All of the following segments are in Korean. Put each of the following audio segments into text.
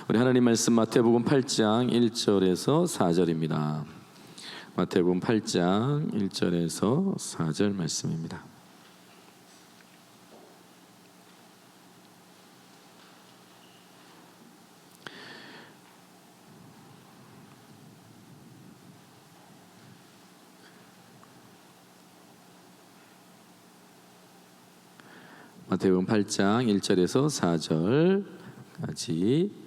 우리 하나님 말씀 마태복음 8장 1절에서 4절입니다. 마태복음 8장 1절에서 4절 말씀입니다. 마태복음 8장 1절에서 4절까지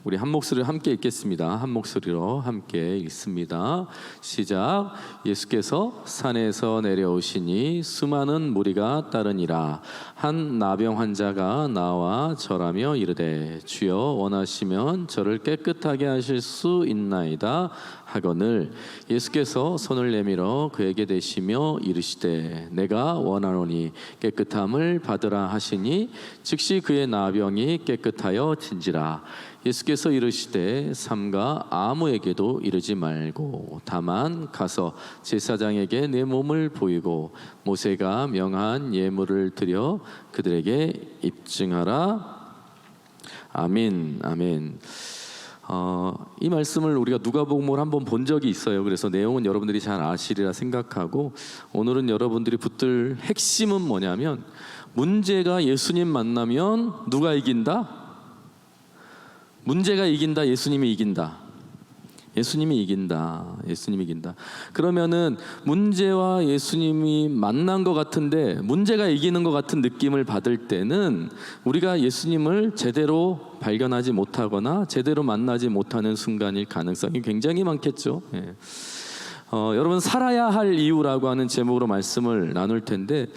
우리 한 목소리로 함께 읽겠습니다. 한 목소리로 함께 읽습니다. 시작. 예수께서 산에서 내려오시니 수많은 무리가 따르니라. 한 나병 환자가 나와 절하며 이르되 주여 원하시면 저를 깨끗하게 하실 수 있나이다 하거늘 예수께서 손을 내밀어 그에게 대시며 이르시되 내가 원하노니 깨끗함을 받으라 하시니 즉시 그의 나병이 깨끗하여 진지라. 예수께서 이르시되 삼가 아무에게도 이르지 말고 다만 가서 제사장에게 내 몸을 보이고 모세가 명한 예물을 드려 그들에게 입증하라. 아멘. 아멘. 이 말씀을 우리가 누가복음을 한번 본 적이 있어요. 그래서 내용은 여러분들이 잘 아시리라 생각하고 오늘은 여러분들이 붙들 핵심은 뭐냐면 문제가 예수님 만나면 누가 이긴다? 문제가 이긴다, 예수님이 이긴다. 예수님이 이긴다. 예수님이 이긴다. 그러면은 문제와 예수님이 만난 것 같은데 문제가 이기는 것 같은 느낌을 받을 때는 우리가 예수님을 제대로 발견하지 못하거나 제대로 만나지 못하는 순간일 가능성이 굉장히 많겠죠. 예. 여러분 살아야 할 이유라고 하는 제목으로 말씀을 나눌 텐데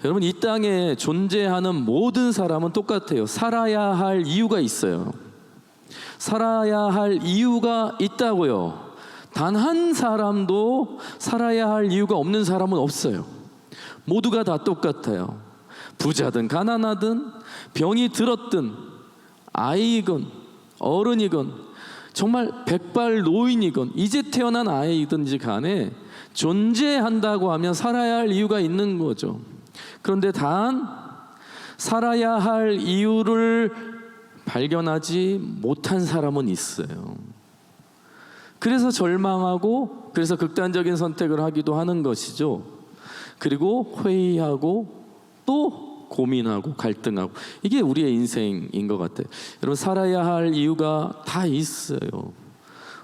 여러분 이 땅에 존재하는 모든 사람은 똑같아요. 살아야 할 이유가 있어요. 살아야 할 이유가 있다고요. 단 한 사람도 살아야 할 이유가 없는 사람은 없어요. 모두가 다 똑같아요. 부자든 가난하든 병이 들었든 아이이건 어른이건 정말 백발 노인이건 이제 태어난 아이든지 간에 존재한다고 하면 살아야 할 이유가 있는 거죠. 그런데 단 살아야 할 이유를 발견하지 못한 사람은 있어요. 그래서 절망하고 그래서 극단적인 선택을 하기도 하는 것이죠. 그리고 회의하고 또 고민하고 갈등하고 이게 우리의 인생인 것 같아요. 여러분 살아야 할 이유가 다 있어요.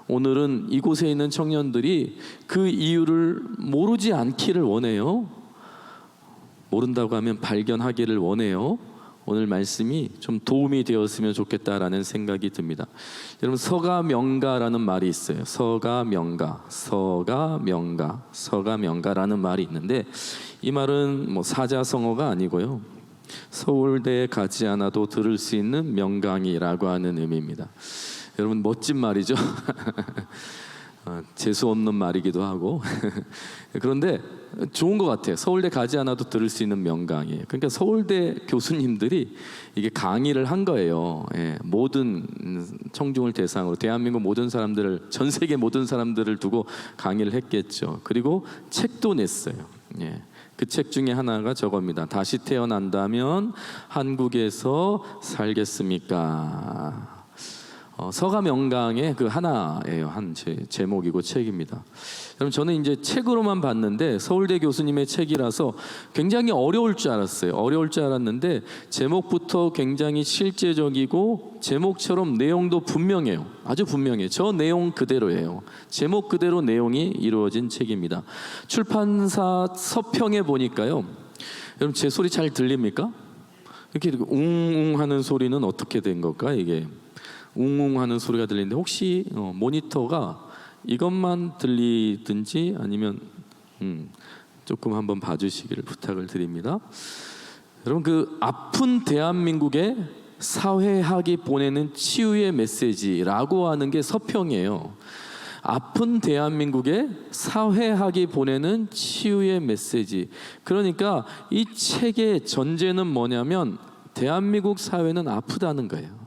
오늘은 이곳에 있는 청년들이 그 이유를 모르지 않기를 원해요. 모른다고 하면 발견하기를 원해요. 오늘 말씀이 좀 도움이 되었으면 좋겠다라는 생각이 듭니다. 여러분 서가명가라는 말이 있어요. 서가명가, 서가명가, 서가명가라는 말이 있는데 이 말은 뭐 사자성어가 아니고요. 서울대에 가지 않아도 들을 수 있는 명강이라고 하는 의미입니다. 여러분 멋진 말이죠. 재수 없는 말이기도 하고 그런데 좋은 것 같아요. 서울대 가지 않아도 들을 수 있는 명강이에요. 그러니까 서울대 교수님들이 이게 강의를 한 거예요. 예, 모든 청중을 대상으로 대한민국 모든 사람들을 전 세계 모든 사람들을 두고 강의를 했겠죠. 그리고 책도 냈어요. 예. 그 책 중에 하나가 저겁니다. 다시 태어난다면 한국에서 살겠습니까? 서가명강의 그 하나예요. 한 제목이고 책입니다. 여러분 저는 이제 책으로만 봤는데 서울대 교수님의 책이라서 굉장히 어려울 줄 알았어요. 어려울 줄 알았는데 제목부터 굉장히 실제적이고 제목처럼 내용도 분명해요. 아주 분명해요. 저 내용 그대로예요. 제목 그대로 내용이 이루어진 책입니다. 출판사 서평에 보니까요. 여러분 제 소리 잘 들립니까? 이렇게 웅웅 하는 소리는 어떻게 된 걸까 이게? 웅웅 하는 소리가 들리는데 혹시 모니터가 이것만 들리든지 아니면 조금 한번 봐주시기를 부탁을 드립니다. 여러분 그 아픈 대한민국에 사회학이 보내는 치유의 메시지라고 하는 게 서평이에요. 아픈 대한민국에 사회학이 보내는 치유의 메시지. 그러니까 이 책의 전제는 뭐냐면 대한민국 사회는 아프다는 거예요.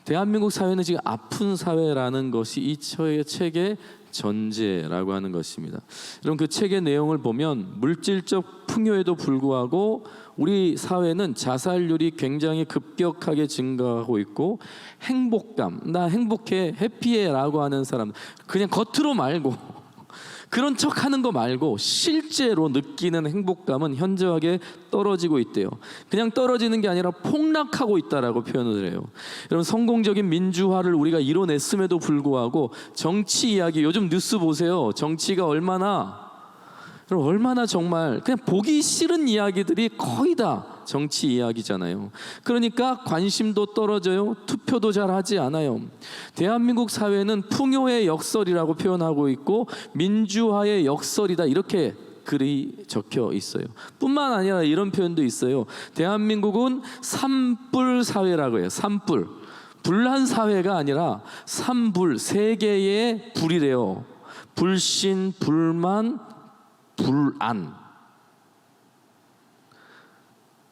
대한민국 사회는 지금 아픈 사회라는 것이 이 책의 전제라고 하는 것입니다. 여러분, 그 책의 내용을 보면 물질적 풍요에도 불구하고 우리 사회는 자살률이 굉장히 급격하게 증가하고 있고, 행복감, 나 행복해, 해피해라고 하는 사람, 그냥 겉으로 말고 그런 척하는 거 말고 실제로 느끼는 행복감은 현저하게 떨어지고 있대요. 그냥 떨어지는 게 아니라 폭락하고 있다라고 표현을 해요. 여러분, 성공적인 민주화를 우리가 이뤄냈음에도 불구하고 정치 이야기, 요즘 뉴스 보세요. 정치가 얼마나 정말 그냥 보기 싫은 이야기들이 거의 다 정치 이야기잖아요. 그러니까 관심도 떨어져요. 투표도 잘 하지 않아요. 대한민국 사회는 풍요의 역설이라고 표현하고 있고 민주화의 역설이다, 이렇게 글이 적혀 있어요. 뿐만 아니라 이런 표현도 있어요. 대한민국은 산불 사회라고 해요. 산불. 불난 사회가 아니라 산불, 세 개의 불이래요. 불신, 불만, 불안.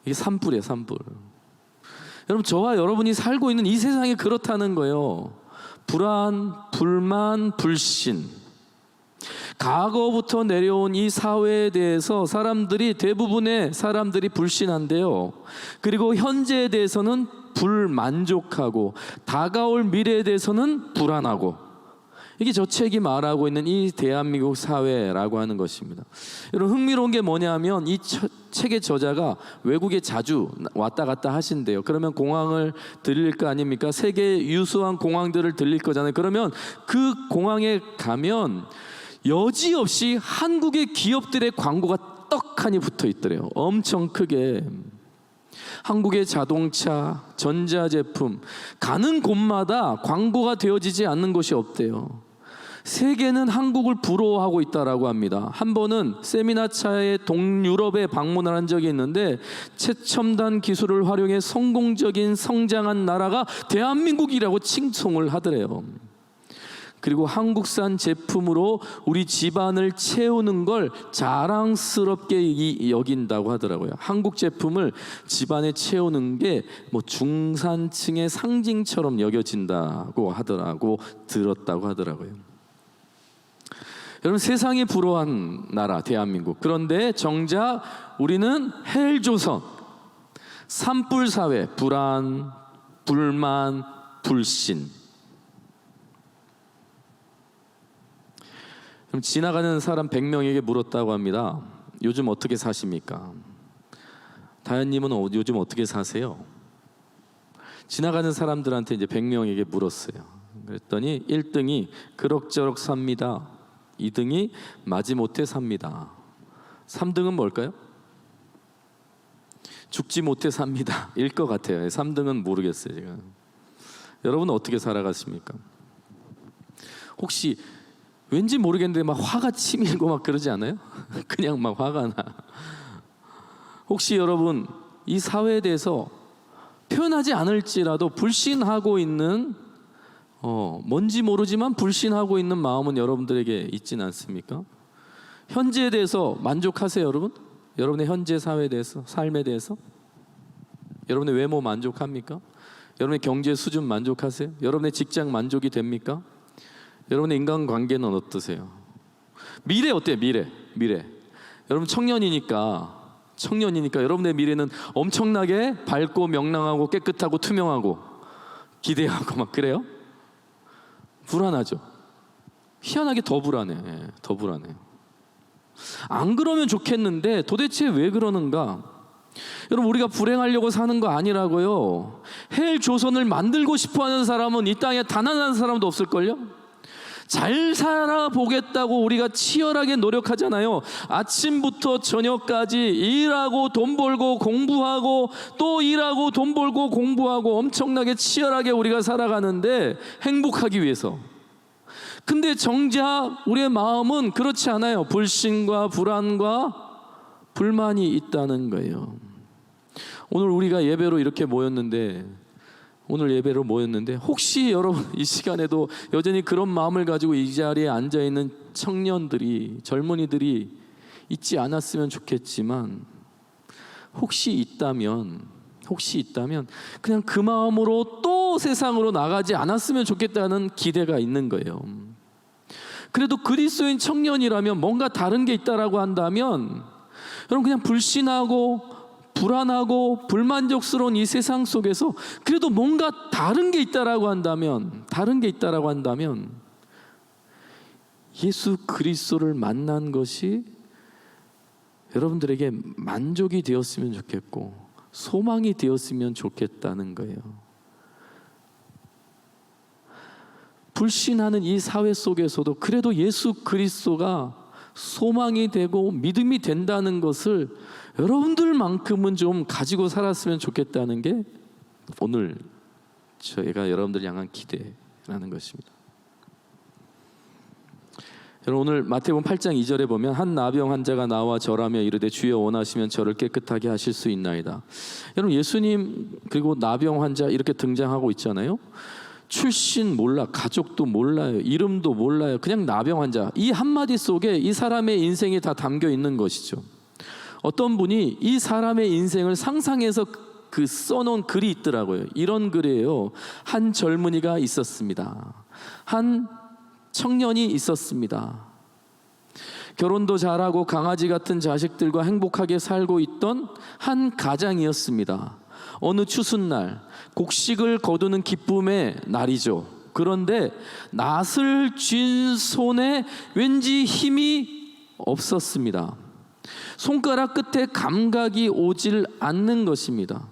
이게 산불이에요, 산불. 여러분, 저와 여러분이 살고 있는 이 세상이 그렇다는 거예요. 불안, 불만, 불신. 과거부터 내려온 이 사회에 대해서 대부분의 사람들이 불신한데요. 그리고 현재에 대해서는 불만족하고, 다가올 미래에 대해서는 불안하고, 이게 저 책이 말하고 있는 이 대한민국 사회라고 하는 것입니다. 여러분, 흥미로운 게 뭐냐면 이 책의 저자가 외국에 자주 왔다 갔다 하신대요. 그러면 공항을 들릴 거 아닙니까? 세계 유수한 공항들을 들릴 거잖아요. 그러면 그 공항에 가면 여지없이 한국의 기업들의 광고가 떡하니 붙어 있더래요. 엄청 크게. 한국의 자동차, 전자제품, 가는 곳마다 광고가 되어지지 않는 곳이 없대요. 세계는 한국을 부러워하고 있다라고 합니다. 한 번은 세미나차에 동유럽에 방문을 한 적이 있는데, 최첨단 기술을 활용해 성공적인 성장한 나라가 대한민국이라고 칭송을 하더래요. 그리고 한국산 제품으로 우리 집안을 채우는 걸 자랑스럽게 여긴다고 하더라고요. 한국 제품을 집안에 채우는 게 뭐 중산층의 상징처럼 여겨진다고 들었다고 하더라고요. 여러분, 세상이 부러워한 나라 대한민국. 그런데 정작 우리는 헬조선, 산불 사회, 불안, 불만, 불신. 그럼 지나가는 사람 100명에게 물었다고 합니다. 요즘 어떻게 사십니까? 다현님은 요즘 어떻게 사세요? 지나가는 사람들한테 이제 100명에게 물었어요. 그랬더니 1등이 그럭저럭 삽니다. 2등이 마지못해 삽니다. 3등은 뭘까요? 죽지 못해 삽니다. 일 것 같아요. 3등은 모르겠어요, 제가. 여러분은 어떻게 살아가십니까? 혹시 왠지 모르겠는데 막 화가 치밀고 막 그러지 않아요? 그냥 막 화가 나. 혹시 여러분 이 사회에 대해서 표현하지 않을지라도 불신하고 있는, 뭔지 모르지만 불신하고 있는 마음은 여러분들에게 있진 않습니까? 현재에 대해서 만족하세요, 여러분? 여러분의 현재 사회에 대해서, 삶에 대해서? 여러분의 외모 만족합니까? 여러분의 경제 수준 만족하세요? 여러분의 직장 만족이 됩니까? 여러분의 인간관계는 어떠세요? 미래 어때요? 미래. 여러분 청년이니까 여러분의 미래는 엄청나게 밝고 명랑하고 깨끗하고 투명하고 기대하고 막 그래요? 불안하죠. 희한하게 더 불안해. 더 불안해요. 안 그러면 좋겠는데 도대체 왜 그러는가? 여러분, 우리가 불행하려고 사는 거 아니라고요. 헬 조선을 만들고 싶어하는 사람은 이 땅에 단 하나 사람도 없을걸요? 잘 살아보겠다고 우리가 치열하게 노력하잖아요. 아침부터 저녁까지 일하고 돈 벌고 공부하고 또 일하고 돈 벌고 공부하고 엄청나게 치열하게 우리가 살아가는데 행복하기 위해서. 근데 정작 우리의 마음은 그렇지 않아요. 불신과 불안과 불만이 있다는 거예요. 오늘 우리가 예배로 이렇게 모였는데, 혹시 여러분 이 시간에도 여전히 그런 마음을 가지고 이 자리에 앉아있는 청년들이, 젊은이들이 있지 않았으면 좋겠지만, 혹시 있다면 그냥 그 마음으로 또 세상으로 나가지 않았으면 좋겠다는 기대가 있는 거예요. 그래도 그리스도인 청년이라면 뭔가 다른 게 있다라고 한다면, 여러분 그냥 불신하고 불안하고 불만족스러운 이 세상 속에서 그래도 뭔가 다른 게 있다라고 한다면, 예수 그리스도를 만난 것이 여러분들에게 만족이 되었으면 좋겠고 소망이 되었으면 좋겠다는 거예요. 불신하는 이 사회 속에서도 그래도 예수 그리스도가 소망이 되고 믿음이 된다는 것을 여러분들만큼은 좀 가지고 살았으면 좋겠다는 게 오늘 저희가 여러분들 향한 기대라는 것입니다. 여러분, 오늘 마태복음 8장 2절에 보면 한 나병 환자가 나와 절하며 이르되 주여 원하시면 저를 깨끗하게 하실 수 있나이다. 여러분, 예수님 그리고 나병 환자 이렇게 등장하고 있잖아요. 출신 몰라, 가족도 몰라요, 이름도 몰라요. 그냥 나병 환자. 이 한마디 속에 이 사람의 인생이 다 담겨 있는 것이죠. 어떤 분이 이 사람의 인생을 상상해서 그 써놓은 글이 있더라고요. 이런 글이에요. 한 젊은이가 있었습니다. 한 청년이 있었습니다. 결혼도 잘하고 강아지 같은 자식들과 행복하게 살고 있던 한 가장이었습니다. 어느 추수날 곡식을 거두는 기쁨의 날이죠. 그런데 낫을 쥔 손에 왠지 힘이 없었습니다. 손가락 끝에 감각이 오질 않는 것입니다.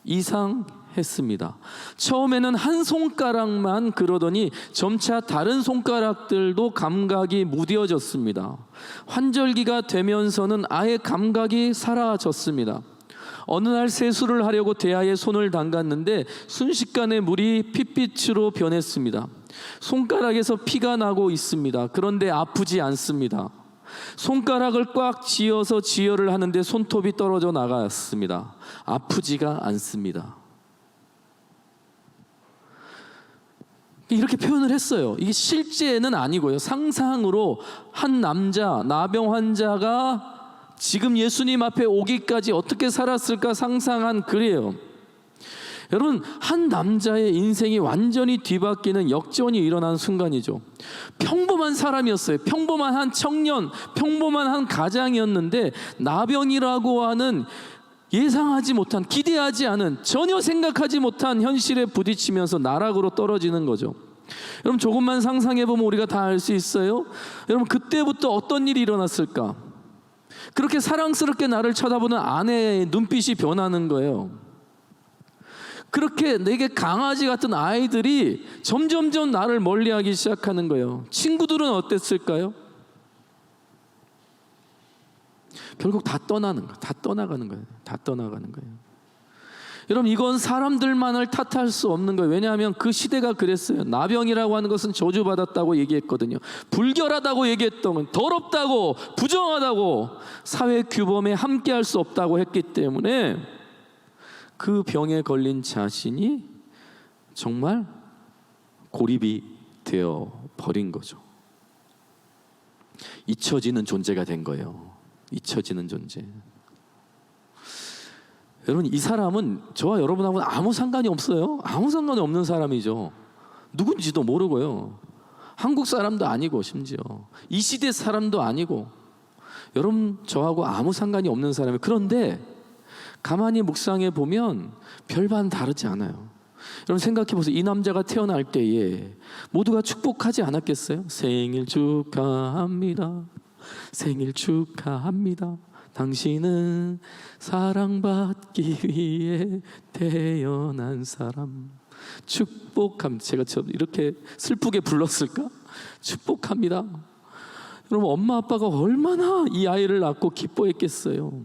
이상했습니다. 처음에는 한 손가락만 그러더니 점차 다른 손가락들도 감각이 무뎌졌습니다. 환절기가 되면서는 아예 감각이 사라졌습니다. 어느 날 세수를 하려고 대야에 손을 담갔는데 순식간에 물이 핏빛으로 변했습니다. 손가락에서 피가 나고 있습니다. 그런데 아프지 않습니다. 손가락을 꽉 쥐어서 지혈을 하는데 손톱이 떨어져 나갔습니다. 아프지가 않습니다. 이렇게 표현을 했어요. 이게 실제는 아니고요. 상상으로 한 남자, 나병 환자가 지금 예수님 앞에 오기까지 어떻게 살았을까 상상한 글이에요. 여러분, 한 남자의 인생이 완전히 뒤바뀌는 역전이 일어난 순간이죠. 평범한 사람이었어요. 평범한 한 청년, 평범한 한 가장이었는데 나병이라고 하는 예상하지 못한, 기대하지 않은, 전혀 생각하지 못한 현실에 부딪히면서 나락으로 떨어지는 거죠. 여러분, 조금만 상상해보면 우리가 다 알 수 있어요. 여러분, 그때부터 어떤 일이 일어났을까? 그렇게 사랑스럽게 나를 쳐다보는 아내의 눈빛이 변하는 거예요. 그렇게 내게 강아지 같은 아이들이 점점점 나를 멀리하기 시작하는 거예요. 친구들은 어땠을까요? 결국 다 떠나는 거예요. 다 떠나가는 거예요. 다 떠나가는 거예요. 여러분, 이건 사람들만을 탓할 수 없는 거예요. 왜냐하면 그 시대가 그랬어요. 나병이라고 하는 것은 저주받았다고 얘기했거든요. 불결하다고 얘기했던 건, 더럽다고, 부정하다고, 사회 규범에 함께할 수 없다고 했기 때문에 그 병에 걸린 자신이 정말 고립이 되어 버린 거죠. 잊혀지는 존재가 된 거예요. 잊혀지는 존재. 여러분, 이 사람은 저와 여러분하고는 아무 상관이 없어요. 아무 상관이 없는 사람이죠. 누군지도 모르고요. 한국 사람도 아니고, 심지어 이 시대 사람도 아니고, 여러분 저하고 아무 상관이 없는 사람이에요. 그런데 가만히 묵상해 보면 별반 다르지 않아요. 여러분 생각해 보세요. 이 남자가 태어날 때에 모두가 축복하지 않았겠어요? 생일 축하합니다. 생일 축하합니다. 당신은 사랑받기 위해 태어난 사람. 축복합니다. 제가 이렇게 슬프게 불렀을까? 축복합니다. 여러분, 엄마 아빠가 얼마나 이 아이를 낳고 기뻐했겠어요.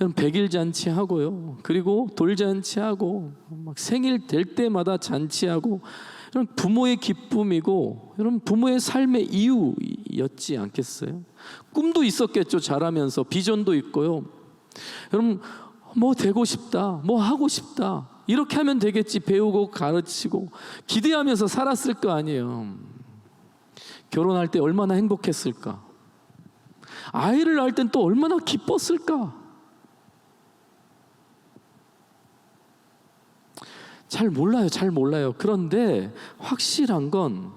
여러분, 100일 잔치하고요, 그리고 돌잔치하고 막 생일 될 때마다 잔치하고, 여러분 부모의 기쁨이고, 여러분 부모의 삶의 이유였지 않겠어요? 꿈도 있었겠죠. 자라면서 비전도 있고요. 여러분, 뭐 되고 싶다, 뭐 하고 싶다, 이렇게 하면 되겠지, 배우고 가르치고 기대하면서 살았을 거 아니에요. 결혼할 때 얼마나 행복했을까? 아이를 낳을 땐 또 얼마나 기뻤을까? 잘 몰라요. 그런데 확실한 건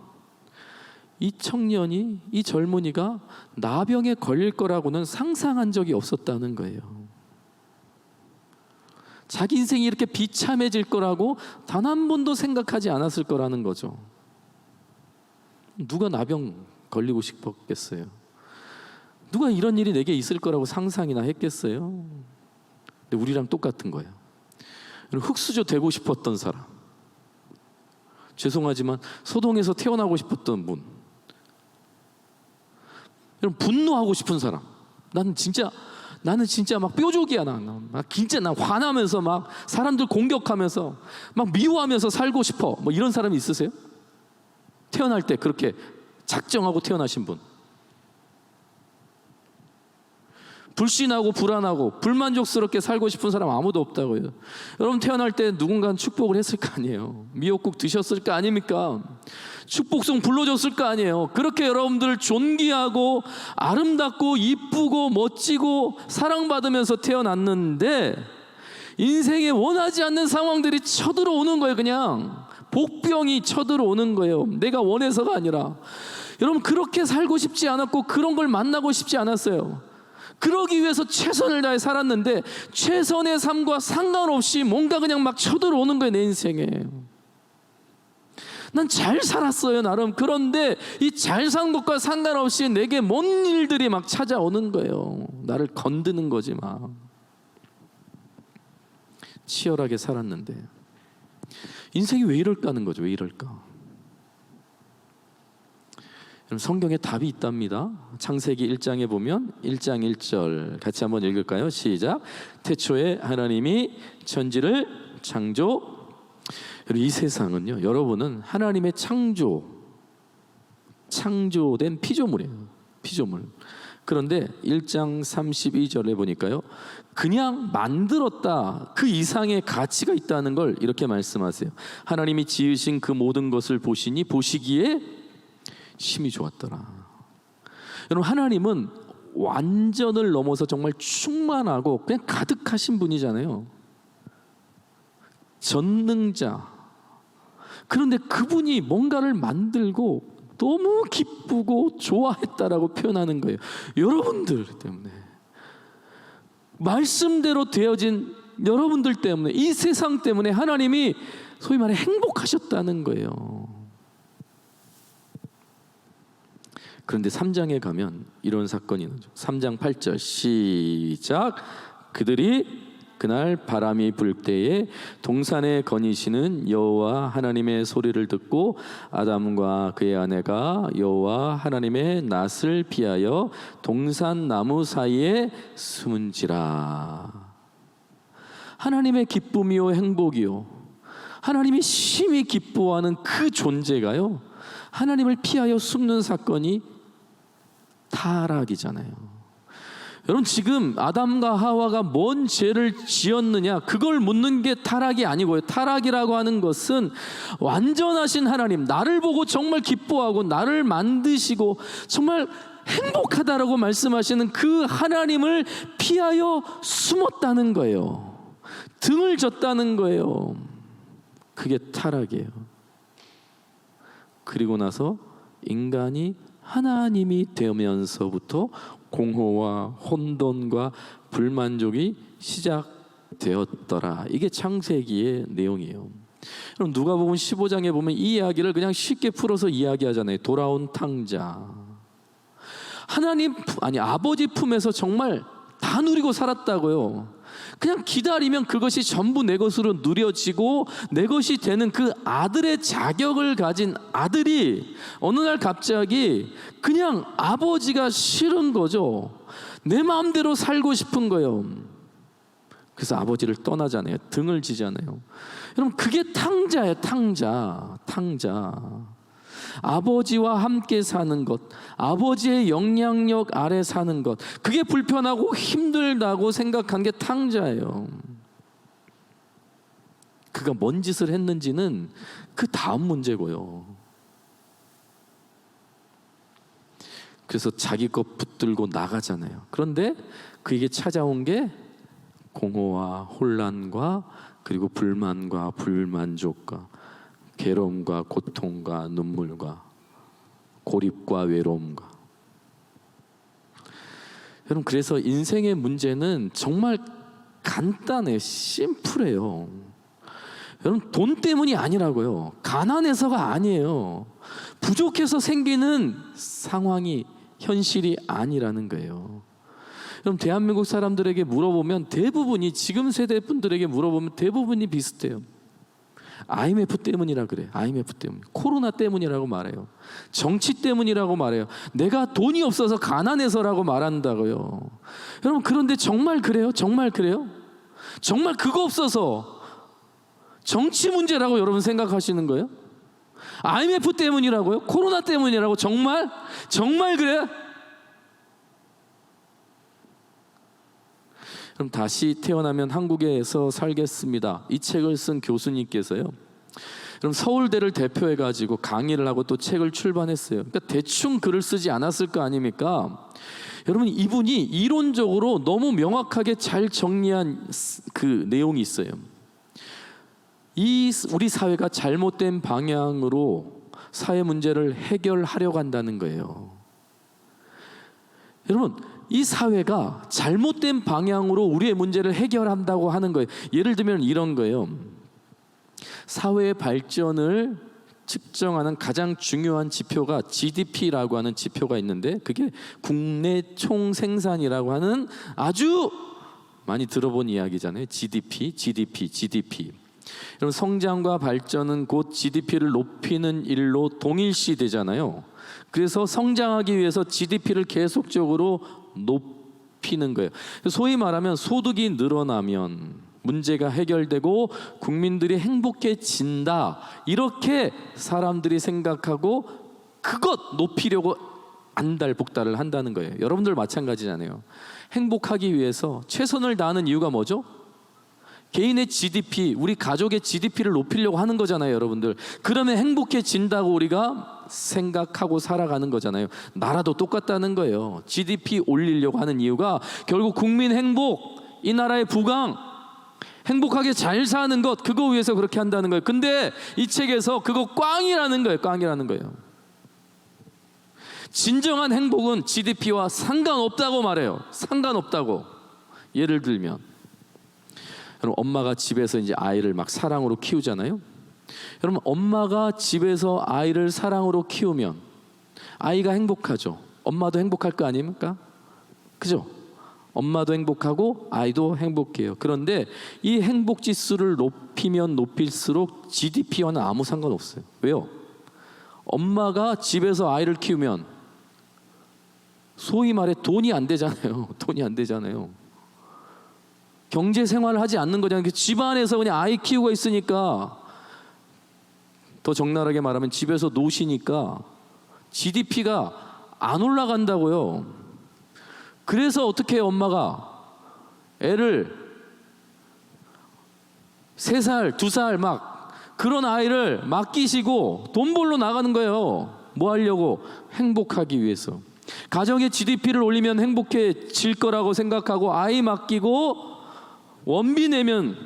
이 청년이, 이 젊은이가 나병에 걸릴 거라고는 상상한 적이 없었다는 거예요. 자기 인생이 이렇게 비참해질 거라고 단 한 번도 생각하지 않았을 거라는 거죠. 누가 나병 걸리고 싶었겠어요? 누가 이런 일이 내게 있을 거라고 상상이나 했겠어요? 근데 우리랑 똑같은 거예요. 흙수저 되고 싶었던 사람, 죄송하지만 소동에서 태어나고 싶었던 분, 여러분 분노하고 싶은 사람, 나는 진짜 막 뾰족이야. 진짜 나 화나면서 막 사람들 공격하면서 막 미워하면서 살고 싶어. 뭐 이런 사람이 있으세요? 태어날 때 그렇게 작정하고 태어나신 분. 불신하고 불안하고 불만족스럽게 살고 싶은 사람 아무도 없다고요. 여러분 태어날 때 누군가는 축복을 했을 거 아니에요. 미역국 드셨을 거 아닙니까? 축복송 불러줬을 거 아니에요. 그렇게 여러분들 존귀하고 아름답고 이쁘고 멋지고 사랑받으면서 태어났는데 인생에 원하지 않는 상황들이 쳐들어오는 거예요. 그냥 복병이 쳐들어오는 거예요. 내가 원해서가 아니라. 여러분 그렇게 살고 싶지 않았고 그런 걸 만나고 싶지 않았어요. 그러기 위해서 최선을 다해 살았는데 최선의 삶과 상관없이 뭔가 그냥 막 쳐들어오는 거예요. 내 인생에. 난 잘 살았어요 나름. 그런데 이 잘 산 것과 상관없이 내게 뭔 일들이 막 찾아오는 거예요. 나를 건드는 거지 막. 치열하게 살았는데 인생이 왜 이럴까 하는 거죠. 왜 이럴까? 성경에 답이 있답니다. 창세기 1장에 보면 1장 1절 같이 한번 읽을까요? 시작. 태초에 하나님이 천지를 이 세상은요, 여러분은 하나님의 창조된 피조물이에요. 피조물. 그런데 1장 32절에 보니까요, 그냥 만들었다, 그 이상의 가치가 있다는 걸 이렇게 말씀하세요. 하나님이 지으신 그 모든 것을 보시니 보시기에 심히 좋았더라. 여러분 하나님은 완전을 넘어서 정말 충만하고 그냥 가득하신 분이잖아요. 전능자. 그런데 그분이 뭔가를 만들고 너무 기쁘고 좋아했다라고 표현하는 거예요. 여러분들 때문에, 말씀대로 되어진 여러분들 때문에, 이 세상 때문에 하나님이 소위 말해 행복하셨다는 거예요. 그런데 3장에 가면 이런 사건이 나죠. 3장 8절 시작. 그들이 그날 바람이 불 때에 동산에 거니시는 여호와 하나님의 소리를 듣고 아담과 그의 아내가 여호와 하나님의 낯을 피하여 동산 나무 사이에 숨은지라. 하나님의 기쁨이요 행복이요, 하나님이 심히 기뻐하는 그 존재가요, 하나님을 피하여 숨는 사건이 타락이잖아요. 여러분 지금 아담과 하와가 뭔 죄를 지었느냐, 그걸 묻는 게 타락이 아니고요. 타락이라고 하는 것은 완전하신 하나님, 나를 보고 정말 기뻐하고 나를 만드시고 정말 행복하다라고 말씀하시는 그 하나님을 피하여 숨었다는 거예요. 등을 졌다는 거예요. 그게 타락이에요. 그리고 나서 인간이 하나님이 되면서부터 공허와 혼돈과 불만족이 시작되었더라. 이게 창세기의 내용이에요. 그럼 누가복음 15장에 보면 이 이야기를 그냥 쉽게 풀어서 이야기하잖아요. 돌아온 탕자. 아버지 품에서 정말 다 누리고 살았다고요. 그냥 기다리면 그것이 전부 내 것으로 누려지고 내 것이 되는 그 아들의 자격을 가진 아들이 어느 날 갑자기 그냥 아버지가 싫은 거죠. 내 마음대로 살고 싶은 거예요. 그래서 아버지를 떠나잖아요. 등을 지잖아요. 여러분 그게 탕자예요. 탕자. 아버지와 함께 사는 것, 아버지의 영향력 아래 사는 것, 그게 불편하고 힘들다고 생각한 게 탕자예요. 그가 뭔 짓을 했는지는 그 다음 문제고요. 그래서 자기 것 붙들고 나가잖아요. 그런데 그에게 찾아온 게 공허와 혼란과 그리고 불만과 불만족과 괴로움과 고통과 눈물과 고립과 외로움과. 여러분, 그래서 인생의 문제는 정말 간단해요. 심플해요. 여러분, 돈 때문이 아니라고요. 가난해서가 아니에요. 부족해서 생기는 상황이 현실이 아니라는 거예요. 그럼 대한민국 사람들에게 물어보면 대부분이, 지금 세대 분들에게 물어보면 대부분이 비슷해요. IMF 때문이라 그래. IMF 때문, 코로나 때문이라고 말해요. 정치 때문이라고 말해요. 내가 돈이 없어서 가난해서라고 말한다고요. 여러분, 그런데 정말 그래요? 정말 그래요? 정말 그거 없어서 정치 문제라고 여러분 생각하시는 거예요? IMF 때문이라고요? 코로나 때문이라고? 정말? 정말 그래? 그럼 다시 태어나면 한국에서 살겠습니다. 이 책을 쓴 교수님께서요, 그럼 서울대를 대표해 가지고 강의를 하고 또 책을 출판했어요. 그러니까 대충 글을 쓰지 않았을 거 아닙니까? 여러분, 이분이 이론적으로 너무 명확하게 잘 정리한 그 내용이 있어요. 우리 사회가 잘못된 방향으로 사회 문제를 해결하려고 한다는 거예요. 여러분, 이 사회가 잘못된 방향으로 우리의 문제를 해결한다고 하는 거예요. 예를 들면 이런 거예요. 사회의 발전을 측정하는 가장 중요한 지표가 GDP라고 하는 지표가 있는데, 그게 국내 총생산이라고 하는 아주 많이 들어본 이야기잖아요. GDP. 여러분, 성장과 발전은 곧 GDP를 높이는 일로 동일시 되잖아요. 그래서 성장하기 위해서 GDP를 계속적으로 높이는 거예요. 소위 말하면 소득이 늘어나면 문제가 해결되고 국민들이 행복해진다, 이렇게 사람들이 생각하고 그것 높이려고 안달복달을 한다는 거예요. 여러분들 마찬가지잖아요. 행복하기 위해서 최선을 다하는 이유가 뭐죠? 개인의 GDP, 우리 가족의 GDP를 높이려고 하는 거잖아요, 여러분들. 그러면 행복해진다고 우리가 생각하고 살아가는 거잖아요. 나라도 똑같다는 거예요. GDP 올리려고 하는 이유가 결국 국민 행복, 이 나라의 부강, 행복하게 잘 사는 것, 그거 위해서 그렇게 한다는 거예요. 근데 이 책에서 그거 꽝이라는 거예요. 꽝이라는 거예요. 진정한 행복은 GDP와 상관없다고 말해요. 상관없다고. 예를 들면 여러분, 엄마가 집에서 이제 아이를 막 사랑으로 키우잖아요. 여러분, 엄마가 집에서 아이를 사랑으로 키우면 아이가 행복하죠. 엄마도 행복할 거 아닙니까? 그죠? 엄마도 행복하고 아이도 행복해요. 그런데 이 행복 지수를 높이면 높일수록 GDP와는 아무 상관없어요. 왜요? 엄마가 집에서 아이를 키우면 소위 말해 돈이 안 되잖아요. 돈이 안 되잖아요. 경제 생활을 하지 않는 거잖아요. 집안에서 그냥 아이 키우고 있으니까, 더 적나라하게 말하면 집에서 노시니까 GDP가 안 올라간다고요. 그래서 어떻게 해요? 엄마가 애를 3살, 2살 막 그런 아이를 맡기시고 돈 벌러 나가는 거예요. 뭐 하려고? 행복하기 위해서. 가정의 GDP를 올리면 행복해질 거라고 생각하고 아이 맡기고 원비 내면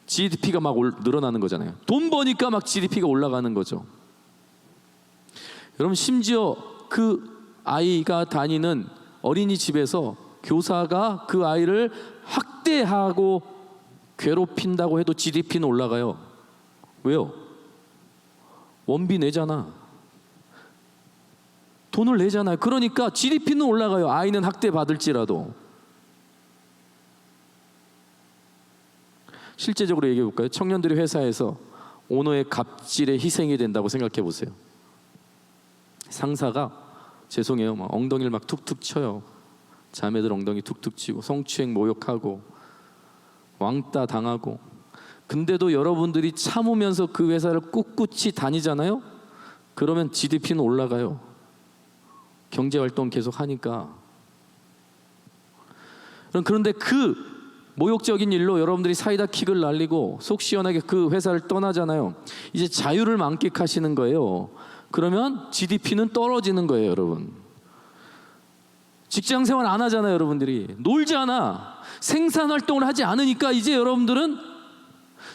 GDP가 막 늘어나는 거잖아요. 돈 버니까 막 GDP가 올라가는 거죠. 여러분, 심지어 그 아이가 다니는 어린이집에서 교사가 그 아이를 학대하고 괴롭힌다고 해도 GDP는 올라가요. 왜요? 원비 내잖아. 돈을 내잖아요. 그러니까 GDP는 올라가요. 아이는 학대받을지라도. 실제적으로 얘기해 볼까요? 청년들이 회사에서 오너의 갑질에 희생이 된다고 생각해 보세요. 상사가 죄송해요, 막 엉덩이를 막 툭툭 쳐요. 자매들 엉덩이 툭툭 치고 성추행 모욕하고 왕따 당하고, 근데도 여러분들이 참으면서 그 회사를 꿋꿋이 다니잖아요. 그러면 GDP는 올라가요. 경제활동 계속 하니까. 그런데 그 모욕적인 일로 여러분들이 사이다 킥을 날리고 속 시원하게 그 회사를 떠나잖아요. 이제 자유를 만끽하시는 거예요. 그러면 GDP는 떨어지는 거예요, 여러분. 직장 생활 안 하잖아요, 여러분들이. 놀지 않아. 생산 활동을 하지 않으니까 이제 여러분들은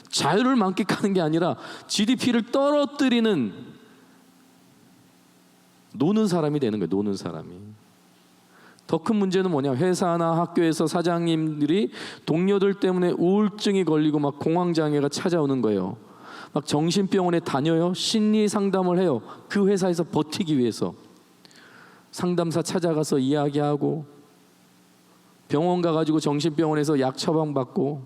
자유를 만끽하는 게 아니라 GDP를 떨어뜨리는 노는 사람이 되는 거예요. 노는 사람이. 더 큰 문제는 뭐냐, 회사나 학교에서 사장님들이 동료들 때문에 우울증이 걸리고 막 공황장애가 찾아오는 거예요. 막 정신병원에 다녀요. 심리 상담을 해요. 그 회사에서 버티기 위해서 상담사 찾아가서 이야기하고, 병원 가가지고 정신병원에서 약 처방받고,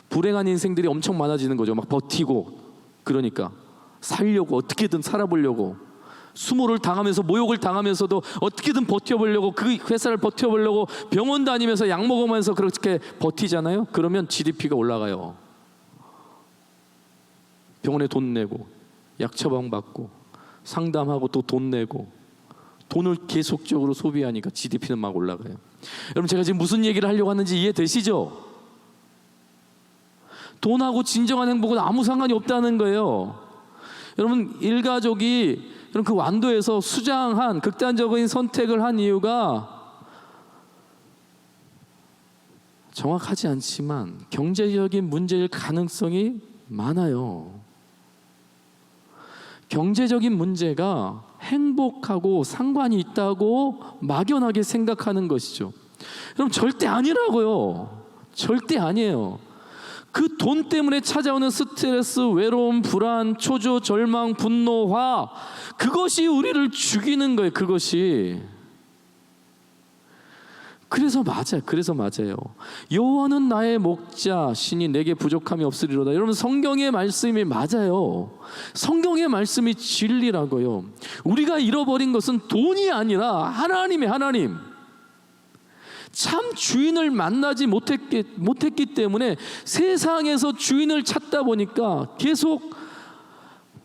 불행한 인생들이 엄청 많아지는 거죠. 막 버티고, 그러니까 살려고, 어떻게든 살아보려고, 수모를 당하면서 모욕을 당하면서도 어떻게든 버텨보려고, 그 회사를 버텨보려고 병원 다니면서 약 먹으면서 그렇게 버티잖아요. 그러면 GDP가 올라가요. 병원에 돈 내고 약 처방받고 상담하고 또 돈 내고, 돈을 계속적으로 소비하니까 GDP는 막 올라가요. 여러분, 제가 지금 무슨 얘기를 하려고 하는지 이해되시죠? 돈하고 진정한 행복은 아무 상관이 없다는 거예요. 여러분, 일가족이 그 완도에서 수장한 극단적인 선택을 한 이유가 정확하지 않지만 경제적인 문제일 가능성이 많아요. 경제적인 문제가 행복하고 상관이 있다고 막연하게 생각하는 것이죠. 여러분, 절대 아니라고요. 절대 아니에요. 그 돈 때문에 찾아오는 스트레스, 외로움, 불안, 초조, 절망, 분노, 화, 그것이 우리를 죽이는 거예요. 그것이. 그래서 맞아요. 여호와는 나의 목자, 신이 내게 부족함이 없으리로다. 여러분, 성경의 말씀이 맞아요. 성경의 말씀이 진리라고요. 우리가 잃어버린 것은 돈이 아니라 하나님. 참 주인을 만나지 못했기 때문에 세상에서 주인을 찾다 보니까 계속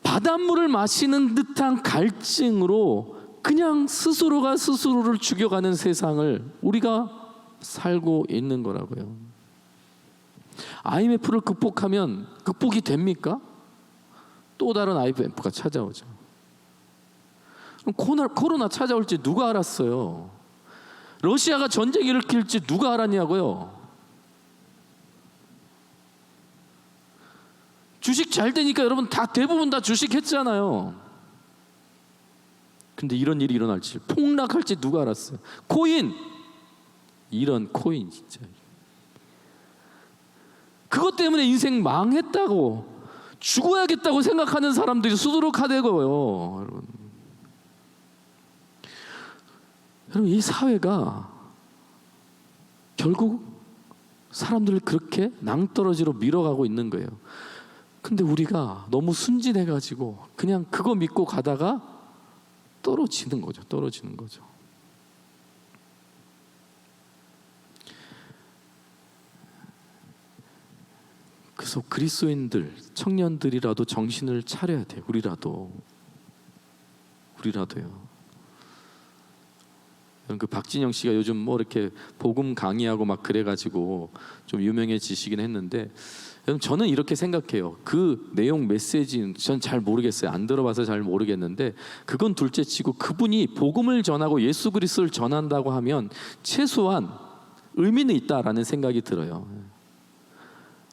바닷물을 마시는 듯한 갈증으로 그냥 스스로가 스스로를 죽여가는 세상을 우리가 살고 있는 거라고요. IMF를 극복하면 극복이 됩니까? 또 다른 IMF가 찾아오죠. 그럼 코로나 찾아올지 누가 알았어요? 러시아가 전쟁 일으킬지 누가 알았냐고요? 주식 잘 되니까 여러분 대부분 다 주식 했잖아요. 근데 이런 일이 일어날지, 폭락할지 누가 알았어요? 코인! 이런 코인 진짜. 그것 때문에 인생 망했다고, 죽어야겠다고 생각하는 사람들이 수두룩하대고요. 여러분, 이 사회가 결국 사람들을 그렇게 낭떠러지로 밀어가고 있는 거예요. 근데 우리가 너무 순진해가지고 그냥 그거 믿고 가다가 떨어지는 거죠. 그래서 그리스도인들, 청년들이라도 정신을 차려야 돼요. 우리라도요. 그 박진영 씨가 요즘 뭐 이렇게 복음 강의하고 막 그래가지고 좀 유명해지시긴 했는데, 저는 이렇게 생각해요. 그 내용 메시지는 전 잘 모르겠어요. 안 들어봐서 잘 모르겠는데, 그건 둘째치고 그분이 복음을 전하고 예수 그리스도를 전한다고 하면 최소한 의미는 있다라는 생각이 들어요.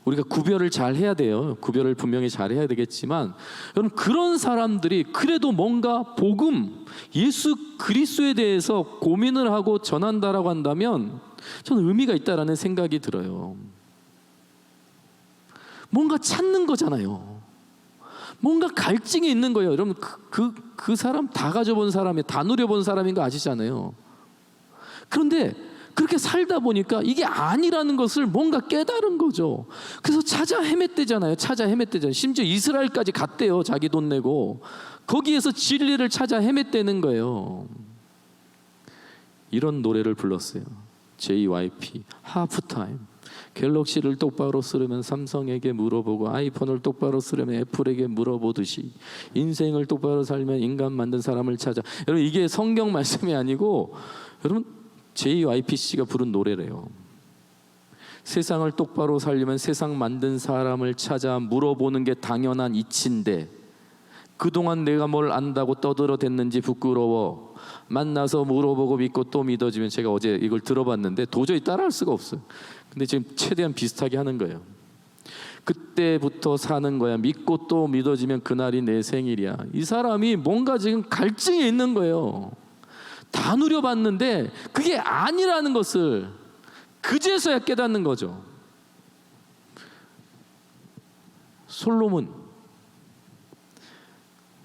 우리가 구별을 잘 해야 돼요. 구별을 분명히 잘 해야 되겠지만, 여러분, 그런 사람들이 그래도 뭔가 복음, 예수 그리스도에 대해서 고민을 하고 전한다라고 한다면 저는 의미가 있다라는 생각이 들어요. 뭔가 찾는 거잖아요. 뭔가 갈증이 있는 거예요. 여러분, 그 사람 다 가져본 사람이, 다 누려본 사람인 거 아시잖아요. 그런데 그렇게 살다 보니까 이게 아니라는 것을 뭔가 깨달은 거죠. 그래서 찾아 헤맸대잖아요. 심지어 이스라엘까지 갔대요. 자기 돈 내고. 거기에서 진리를 찾아 헤맸대는 거예요. 이런 노래를 불렀어요. JYP, 하프타임. 갤럭시를 똑바로 쓰려면 삼성에게 물어보고, 아이폰을 똑바로 쓰려면 애플에게 물어보듯이 인생을 똑바로 살면 인간 만든 사람을 찾아. 여러분, 이게 성경 말씀이 아니고 여러분 JYPC가 부른 노래래요. 세상을 똑바로 살려면 세상 만든 사람을 찾아 물어보는 게 당연한 이치인데, 그동안 내가 뭘 안다고 떠들어댔는지 부끄러워. 만나서 물어보고 믿고 또 믿어지면. 제가 어제 이걸 들어봤는데 도저히 따라할 수가 없어요. 근데 지금 최대한 비슷하게 하는 거예요. 그때부터 사는 거야. 믿고 또 믿어지면 그날이 내 생일이야. 이 사람이 뭔가 지금 갈증이 있는 거예요. 다 누려봤는데 그게 아니라는 것을 그제서야 깨닫는 거죠. 솔로몬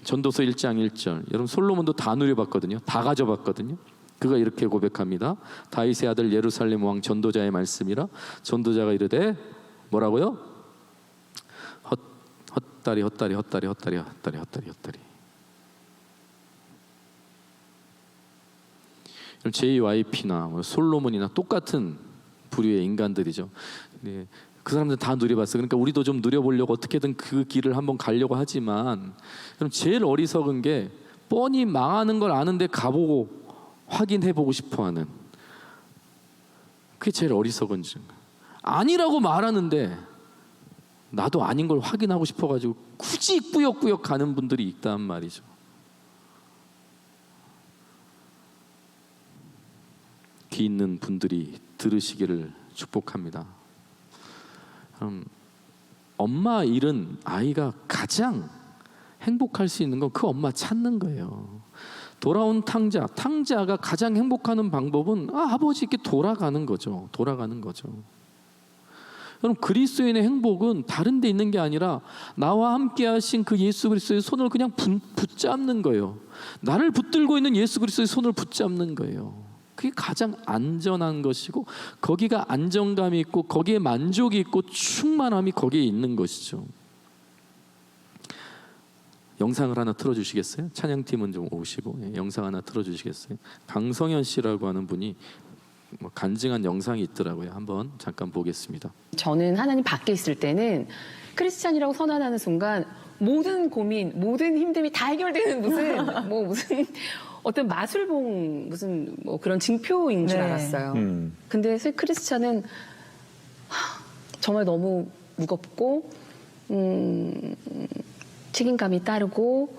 전도서 1장 1절. 여러분 솔로몬도 다 누려봤거든요. 다 가져봤거든요. 그가 이렇게 고백합니다. 다윗의 아들 예루살렘 왕 전도자의 말씀이라. 전도자가 이르되 뭐라고요? 헛다리 헛다리 헛다리 헛다리 헛다리 헛다리 헛다리. JYP나 솔로몬이나 똑같은 부류의 인간들이죠. 네, 그 사람들 다 누려봤어요. 그러니까 우리도 좀 누려보려고 어떻게든 그 길을 한번 가려고 하지만, 그럼 제일 어리석은 게 뻔히 망하는 걸 아는데 가보고 확인해보고 싶어하는, 그게 제일 어리석은 줄. 아니라고 말하는데 나도 아닌 걸 확인하고 싶어가지고 굳이 꾸역꾸역 가는 분들이 있단 말이죠. 귀 있는 분들이 들으시기를 축복합니다. 엄마 잃은 아이가 가장 행복할 수 있는 건 그 엄마 찾는 거예요. 돌아온 탕자가 가장 행복하는 방법은 아버지께 돌아가는 거죠. 돌아가는 거죠. 그럼 그리스도인의 행복은 다른 데 있는 게 아니라 나와 함께 하신 그 예수 그리스도의 손을 그냥 붙잡는 거예요. 나를 붙들고 있는 예수 그리스도의 손을 붙잡는 거예요. 그게 가장 안전한 것이고, 거기가 안정감이 있고 거기에 만족이 있고 충만함이 거기에 있는 것이죠. 영상을 하나 틀어주시겠어요? 찬양팀은 좀 오시고 영상 하나 틀어주시겠어요? 강성현 씨라고 하는 분이 간증한 영상이 있더라고요. 한번 잠깐 보겠습니다. 저는 하나님 밖에 있을 때는 크리스찬이라고 선언하는 순간 모든 고민, 모든 힘듦이 다 해결되는 무슨 어떤 마술봉 무슨 그런 징표인 줄 알았어요. 근데 크리스찬은 정말 너무 무겁고 책임감이 따르고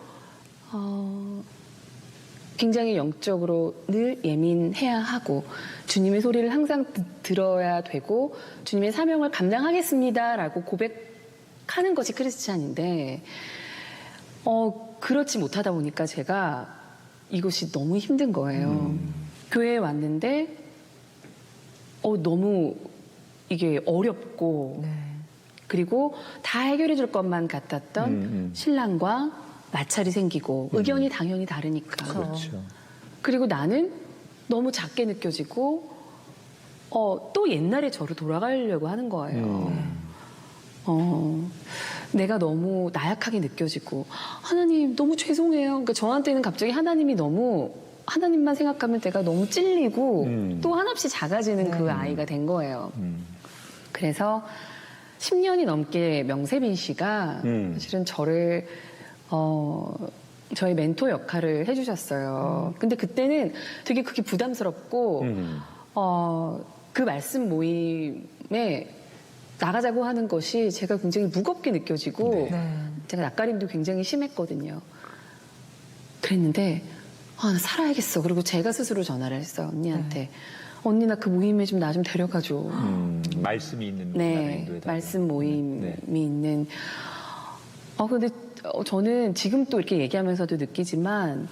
굉장히 영적으로 늘 예민해야 하고 주님의 소리를 항상 들어야 되고 주님의 사명을 감당하겠습니다라고 고백하는 것이 크리스찬인데 그렇지 못하다 보니까 제가 이것이 너무 힘든 거예요. 교회에 왔는데 너무 이게 어렵고 그리고 다 해결해 줄 것만 같았던 신랑과 마찰이 생기고 의견이 당연히 다르니까. 그렇죠. 그리고 나는 너무 작게 느껴지고 또 옛날에 저를 돌아가려고 하는 거예요. 내가 너무 나약하게 느껴지고 하나님 너무 죄송해요. 그러니까 저한테는 갑자기 하나님이 너무 하나님만 생각하면 내가 너무 찔리고 또 한없이 작아지는 그 아이가 된 거예요. 그래서 10년이 넘게 명세빈 씨가 사실은 저를 저의 멘토 역할을 해주셨어요. 근데 그때는 되게 그게 부담스럽고 그 말씀 모임에 나가자고 하는 것이 제가 굉장히 무겁게 느껴지고 제가 낯가림도 굉장히 심했거든요. 그랬는데 나 살아야겠어. 그리고 제가 스스로 전화를 했어요. 언니한테. 언니 나 그 모임에 좀 나 좀 데려가줘. 말씀이 있는 말씀 모임이 있는. 근데 저는 지금 또 이렇게 얘기하면서도 느끼지만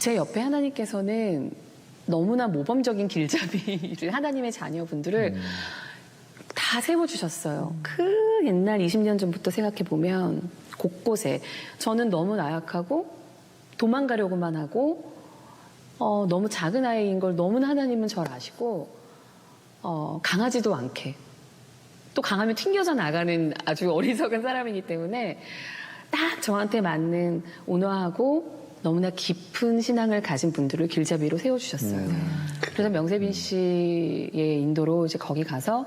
제 옆에 하나님께서는 너무나 모범적인 길잡이를 하나님의 자녀분들을 다 세워주셨어요. 그 옛날 20년 전부터 생각해보면 곳곳에 저는 너무 나약하고 도망가려고만 하고 너무 작은 아이인 걸 너무나 하나님은 저를 아시고 강하지도 않게 또 강하면 튕겨져 나가는 아주 어리석은 사람이기 때문에 딱 저한테 맞는 온화하고 너무나 깊은 신앙을 가진 분들을 길잡이로 세워주셨어요. 그래서 명세빈 씨의 인도로 이제 거기 가서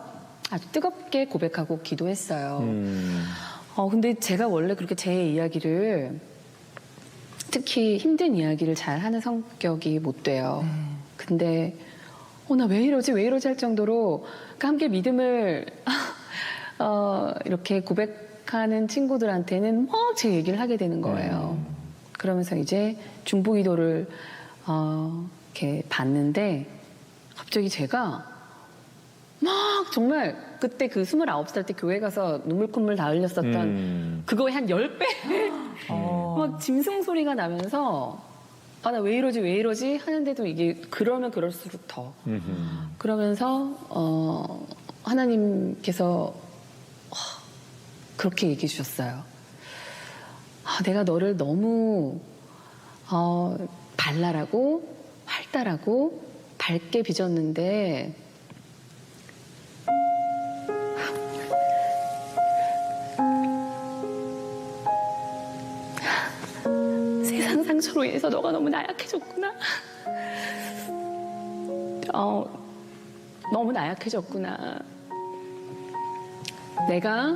아주 뜨겁게 고백하고 기도했어요. 근데 제가 원래 그렇게 제 이야기를 특히 힘든 이야기를 잘 하는 성격이 못 돼요. 근데 나 왜 이러지 할 정도로 함께 믿음을 이렇게 고백하는 친구들한테는 막 제 얘기를 하게 되는 거예요. 그러면서 이제 중보기도를 이렇게 봤는데 갑자기 제가 막 정말 그때 그 29살 때 교회 가서 눈물 콧물 다 흘렸었던 그거의 한 10배 막 짐승 소리가 나면서 아, 나 왜 이러지 하는데도 이게 그러면 그럴수록 더 그러면서 하나님께서 그렇게 얘기해 주셨어요. 아, 내가 너를 너무 발랄하고 활달하고 밝게 빚었는데 세상 상처로 인해서 너가 너무 나약해졌구나. 너무 나약해졌구나. 내가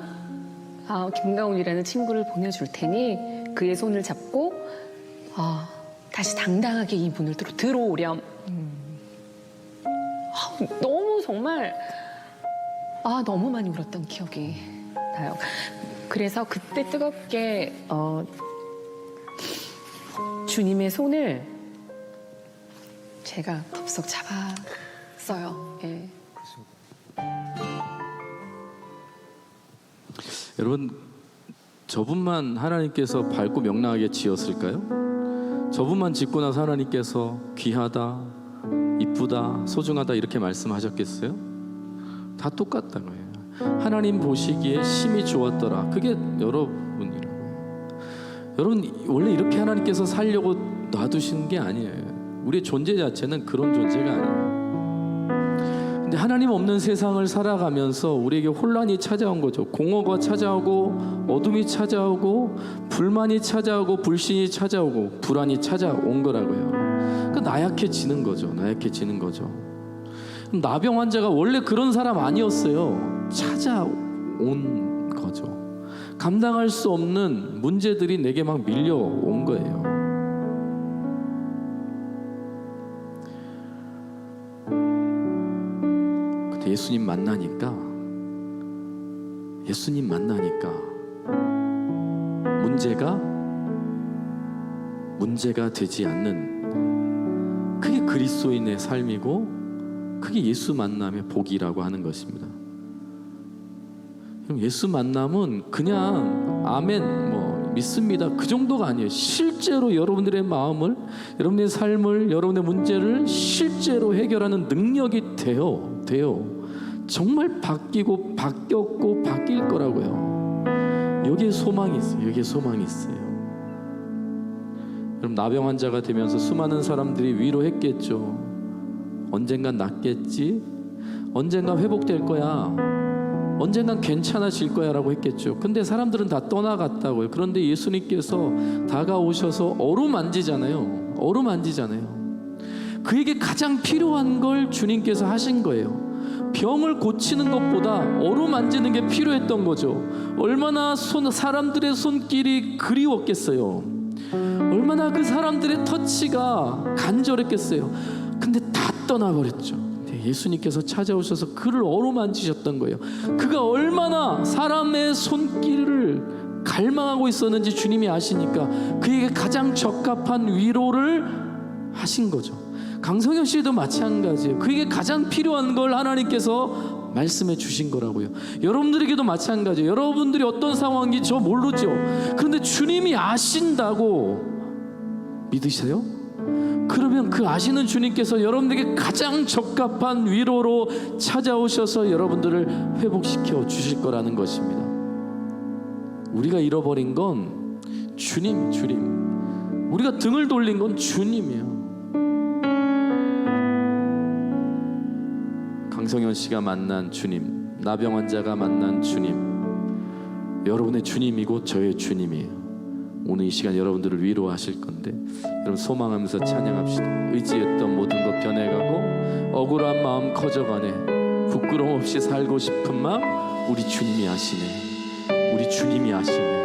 김가온이라는 친구를 보내줄 테니 그의 손을 잡고 다시 당당하게 이 문을 들어오렴. 너무 정말 너무 많이 울었던 기억이 나요. 그래서 그때 뜨겁게 주님의 손을 제가 덥석 잡았어요. 예. 여러분, 저분만 하나님께서 밝고 명랑하게 지었을까요? 저분만 짓고 나서 하나님께서 귀하다, 이쁘다, 소중하다 이렇게 말씀하셨겠어요? 다 똑같다고요. 하나님 보시기에 심히 좋았더라. 그게 여러분이라고요. 여러분, 원래 이렇게 하나님께서 살려고 놔두신 게 아니에요. 우리의 존재 자체는 그런 존재가 아니에요. 근데 하나님 없는 세상을 살아가면서 우리에게 혼란이 찾아온 거죠. 공허가 찾아오고 어둠이 찾아오고 불만이 찾아오고 불신이 찾아오고 불안이 찾아온 거라고요. 그러니까 나약해지는 거죠. 나약해지는 거죠. 나병 환자가 원래 그런 사람 아니었어요. 찾아온 거죠. 감당할 수 없는 문제들이 내게 막 밀려온 거예요. 근데 예수님 만나니까 문제가 되지 않는, 그게 그리스도인의 삶이고 그게 예수 만남의 복이라고 하는 것입니다. 예수 만남은 그냥 아멘 믿습니다 그 정도가 아니에요. 실제로 여러분들의 마음을, 여러분의 삶을, 여러분의 문제를 실제로 해결하는 능력이 돼요. 정말 바뀌었고 바뀔 거라고요. 여기에 소망이 있어요. 그럼 나병 환자가 되면서 수많은 사람들이 위로했겠죠. 언젠간 낫겠지, 언젠간 회복될 거야, 언젠간 괜찮아질 거야 라고 했겠죠. 근데 사람들은 다 떠나갔다고요. 그런데 예수님께서 다가오셔서 어루만지잖아요. 그에게 가장 필요한 걸 주님께서 하신 거예요. 병을 고치는 것보다 어루만지는 게 필요했던 거죠. 얼마나 사람들의 손길이 그리웠겠어요. 얼마나 그 사람들의 터치가 간절했겠어요. 근데 다 떠나버렸죠. 예수님께서 찾아오셔서 그를 어루만지셨던 거예요. 그가 얼마나 사람의 손길을 갈망하고 있었는지 주님이 아시니까 그에게 가장 적합한 위로를 하신 거죠. 강성현 씨도 마찬가지예요. 그에게 가장 필요한 걸 하나님께서 말씀해 주신 거라고요. 여러분들에게도 마찬가지예요. 여러분들이 어떤 상황인지 저 모르죠. 그런데 주님이 아신다고 믿으세요? 그러면 그 아시는 주님께서 여러분들에게 가장 적합한 위로로 찾아오셔서 여러분들을 회복시켜 주실 거라는 것입니다. 우리가 잃어버린 건 주님. 우리가 등을 돌린 건 주님이에요. 강성현 씨가 만난 주님, 나병 환자가 만난 주님, 여러분의 주님이고 저의 주님이에요. 오늘 이 시간 여러분들을 위로하실 건데, 여러분 소망하면서 찬양합시다. 의지했던 모든 것 변해가고 억울한 마음 커져가네. 부끄러움 없이 살고 싶은 마음 우리 주님이 아시네. 우리 주님이 아시네.